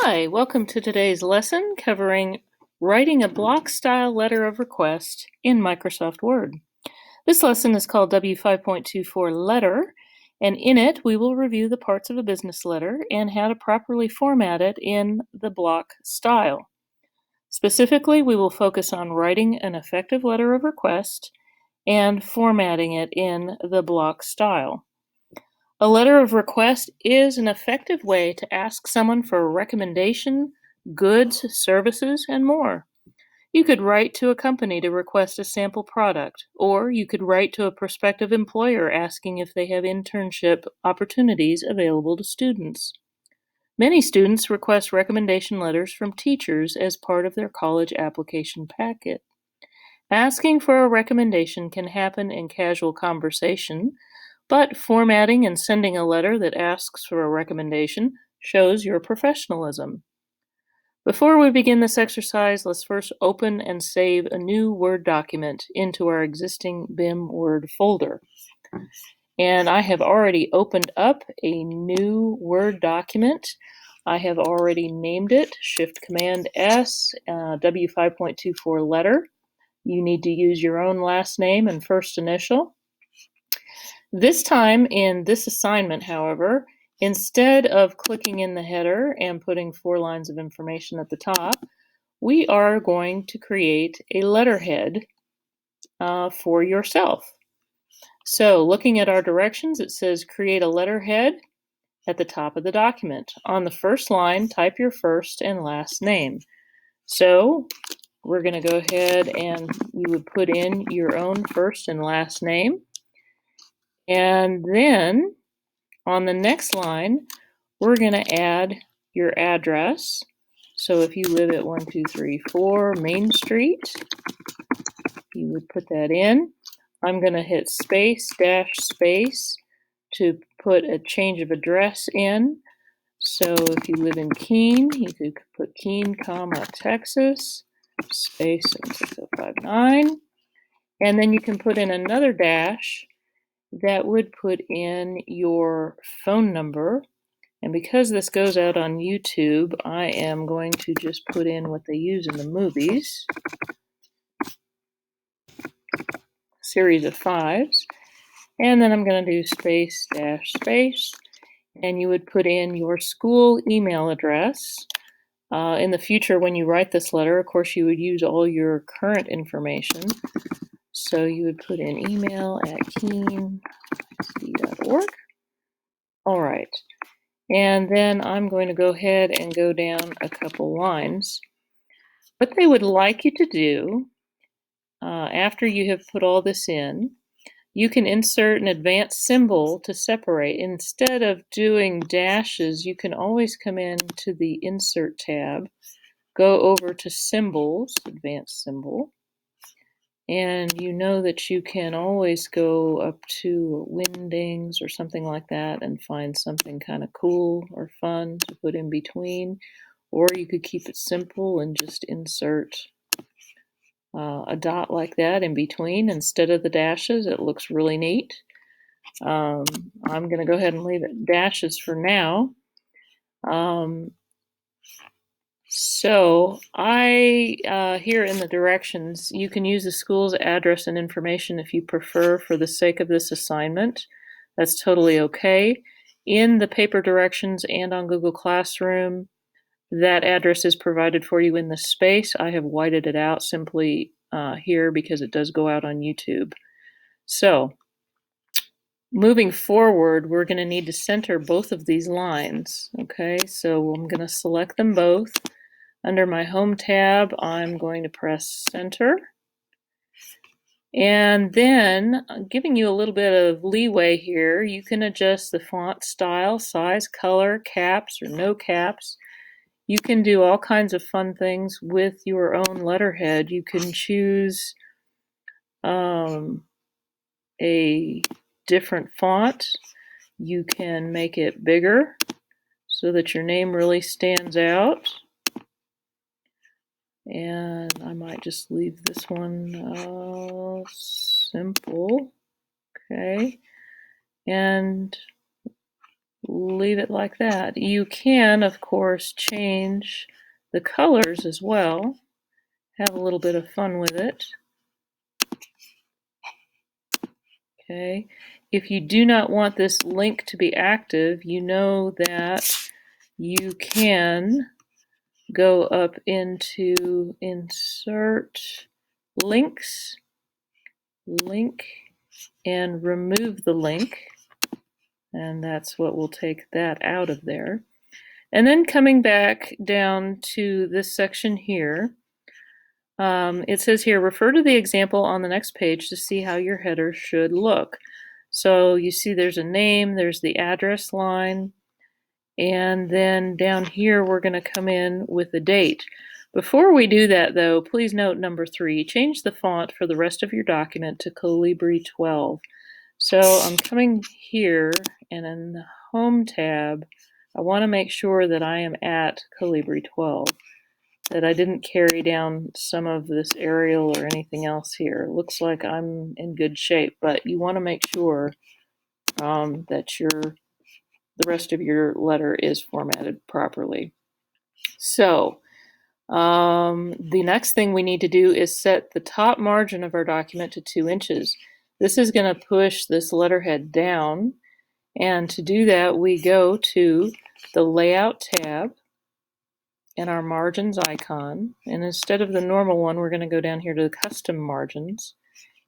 Hi, welcome to today's lesson covering writing a block-style letter of request in Microsoft Word. This lesson is called W5.24 Letter, and in it we will review the parts of a business letter and how to properly format it in the block style. Specifically, we will focus on writing an effective letter of request and formatting it in the block style. A letter of request is an effective way to ask someone for a recommendation, goods, services, and more. You could write to a company to request a sample product, or you could write to a prospective employer asking if they have internship opportunities available to students. Many students request recommendation letters from teachers as part of their college application packet. Asking for a recommendation can happen in casual conversation, but formatting and sending a letter that asks for a recommendation shows your professionalism. Before we begin this exercise, let's first open and save a new Word document into our existing BIM Word folder. And I have already opened up a new Word document. I have already named it Shift-Command-S, W5.24 letter. You need to use your own last name and first initial. This time in this assignment, however, instead of clicking in the header and putting 4 lines of information at the top, we are going to create a letterhead for yourself. So looking at our directions, it says create a letterhead at the top of the document. On the first line, type your first and last name. So we're going to go ahead and you would put in your own first and last name. And then on the next line, we're going to add your address. So if you live at 1234 Main Street, you would put that in. I'm going to hit space dash space to put a change of address in. So if you live in Keene, you could put Keene, comma, Texas, space 76059. And then you can put in another dash that would put in your phone number. And because this goes out on YouTube, I am going to just put in what they use in the movies. Series of 5s. And then I'm going to do space dash space. And you would put in your school email address. In the future, when you write this letter, of course, you would use all your current information. So you would put in email at keen.org. All right. And then I'm going to go ahead and go down a couple lines. What they would like you to do, after you have put all this in, you can insert an advanced symbol to separate. Instead of doing dashes, you can always come into the Insert tab, go over to Symbols, Advanced Symbol, and you know that you can always go up to Windings or something like that and find something kind of cool or fun to put in between. Or you could keep it simple and just insert a dot like that in between instead of the dashes. It looks really neat. I'm going to go ahead and leave it dashes for now. So here in the directions, you can use the school's address and information if you prefer for the sake of this assignment. That's totally okay. In the paper directions and on Google Classroom, that address is provided for you in the space. I have whited it out simply here because it does go out on YouTube. So moving forward, we're going to need to center both of these lines. Okay, so I'm going to select them both. Under my Home tab, I'm going to press Center. And then, giving you a little bit of leeway here, you can adjust the font style, size, color, caps or no caps. You can do all kinds of fun things with your own letterhead. You can choose a different font. You can make it bigger so that your name really stands out. And I might just leave this one simple. Okay. And leave it like that. You can, of course, change the colors as well. Have a little bit of fun with it. Okay. If you do not want this link to be active, you know that you can go up into Insert Links, Link, and remove the link. And that's what will take that out of there. And then coming back down to this section here, it says here, refer to the example on the next page to see how your header should look. So you see there's a name, there's the address line, and then down here we're going to come in with the date. Before we do that though, please note number 3, change the font for the rest of your document to Calibri 12. So I'm coming here, and in the Home tab, I want to make sure that I am at Calibri 12, that I didn't carry down some of this Arial or anything else here. It looks like I'm in good shape, but you want to make sure that the rest of your letter is formatted properly. So the next thing we need to do is set the top margin of our document to 2 inches. This is going to push this letterhead down, and to do that we go to the Layout tab and our margins icon, and instead of the normal one we're going to go down here to the custom margins,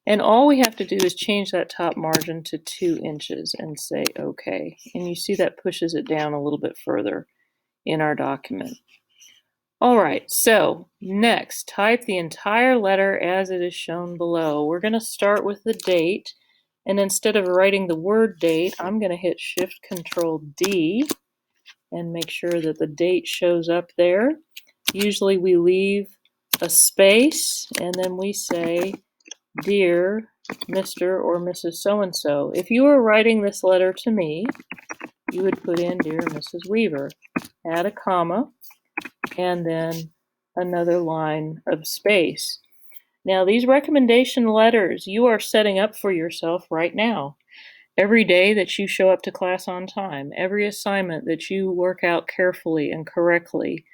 and all we have to do is change that top margin to 2 inches and say OK, and you see that pushes it down a little bit further in our document. Alright, so next, type the entire letter as it is shown below. We're going to start with the date, and instead of writing the word date, I'm going to hit Shift-Control-D and make sure that the date shows up there. Usually we leave a space, and then we say, Dear Mr. or Mrs. So-and-so. If you were writing this letter to me, you would put in Dear Mrs. Weaver, add a comma, and then another line of space. Now these recommendation letters you are setting up for yourself right now. Every day that you show up to class on time, every assignment that you work out carefully and correctly,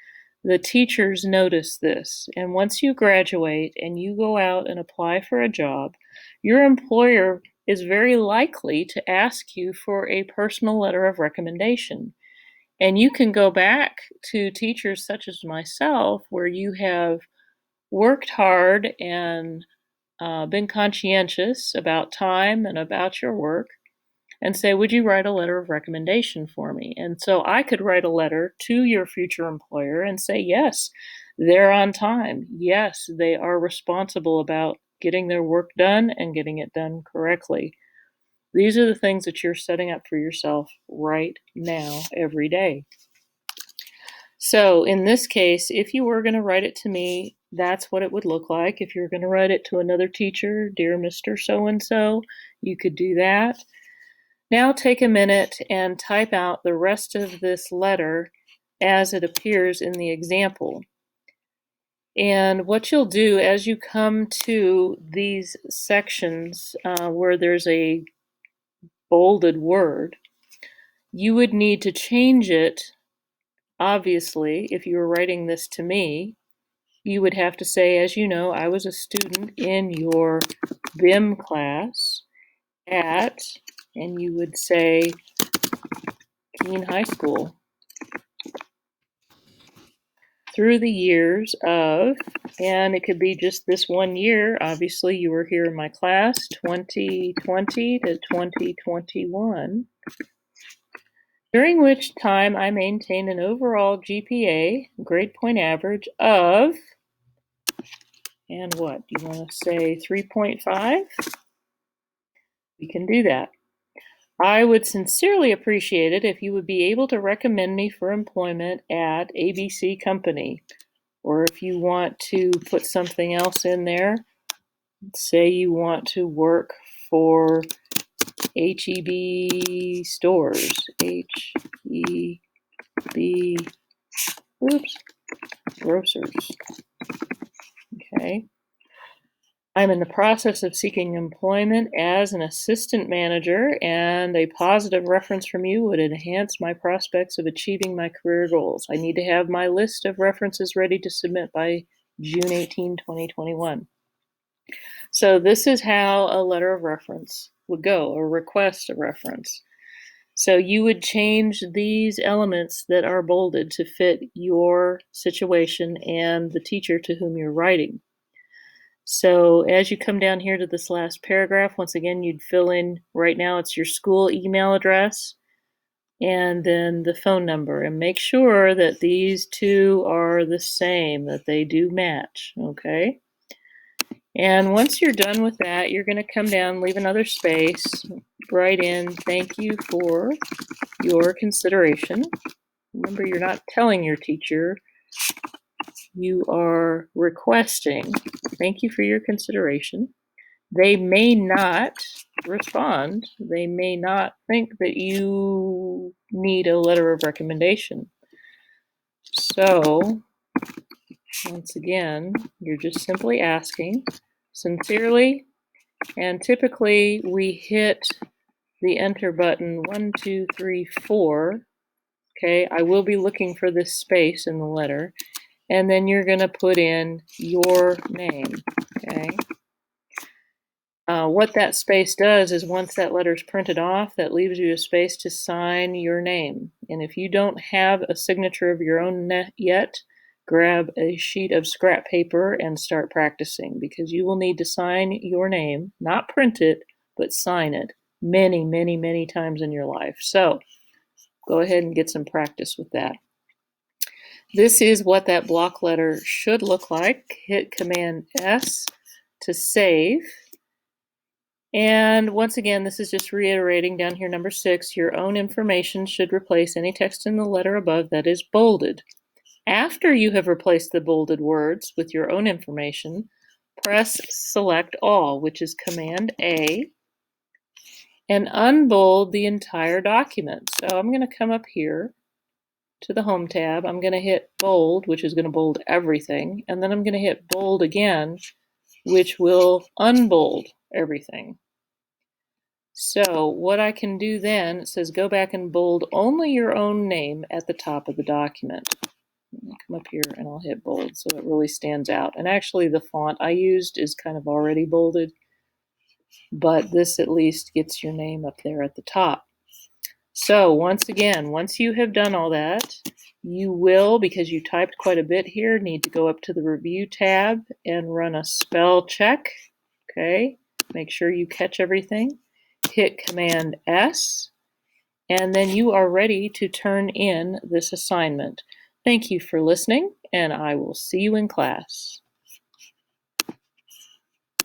the teachers notice this. And once you graduate and you go out and apply for a job, your employer is very likely to ask you for a personal letter of recommendation. And you can go back to teachers such as myself, where you have worked hard and been conscientious about time and about your work, and say, would you write a letter of recommendation for me? And so I could write a letter to your future employer and say, yes, they're on time. Yes, they are responsible about getting their work done and getting it done correctly. These are the things that you're setting up for yourself right now, every day. So in this case, if you were going to write it to me, that's what it would look like. If you're going to write it to another teacher, Dear Mr. So-and-so, you could do that. Now take a minute and type out the rest of this letter as it appears in the example. And what you'll do as you come to these sections where there's a bolded word, you would need to change it. Obviously, if you were writing this to me, you would have to say, as you know, I was a student in your BIM class at, and you would say Keene High School, through the years of, and it could be just this one year. Obviously, you were here in my class, 2020 to 2021, during which time I maintained an overall GPA, grade point average, of, and what, you want to say 3.5? We can do that. I would sincerely appreciate it if you would be able to recommend me for employment at ABC Company. Or if you want to put something else in there, say you want to work for HEB stores, HEB, grocers, okay? I'm in the process of seeking employment as an assistant manager, and a positive reference from you would enhance my prospects of achieving my career goals. I need to have my list of references ready to submit by June 18, 2021. So this is how a letter of reference would go, a request of reference. So you would change these elements that are bolded to fit your situation and the teacher to whom you're writing. So as you come down here to this last paragraph, once again, you'd fill in, right now it's your school email address and then the phone number, and make sure that these two are the same, that they do match, okay? And once you're done with that, you're going to come down, leave another space, write in, thank you for your consideration. Remember, you're not telling your teacher, you are requesting, thank you for your consideration. They may not respond. They may not think that you need a letter of recommendation. So, once again, you're just simply asking sincerely, and typically we hit the enter button 1, 2, 3, 4. Okay, I will be looking for this space in the letter, and then you're going to put in your name. Okay. What that space does is once that letter is printed off, that leaves you a space to sign your name. And if you don't have a signature of your own yet, grab a sheet of scrap paper and start practicing, because you will need to sign your name, not print it, but sign it many, many, many times in your life. So go ahead and get some practice with that. This is what that block letter should look like. Hit Command S to save. And once again, this is just reiterating down here, number 6, your own information should replace any text in the letter above that is bolded. After you have replaced the bolded words with your own information, press Select All, which is Command A, and unbold the entire document. So I'm going to come up here to the Home tab. I'm going to hit Bold, which is going to bold everything, and then I'm going to hit Bold again, which will unbold everything. So what I can do then, it says go back and bold only your own name at the top of the document. I'll come up here and I'll hit bold so it really stands out. And actually the font I used is kind of already bolded, but this at least gets your name up there at the top. So once again, once you have done all that, you will, because you typed quite a bit here, need to go up to the Review tab and run a spell check. Okay, make sure you catch everything. Hit Command S, and then you are ready to turn in this assignment. Thank you for listening, and I will see you in class.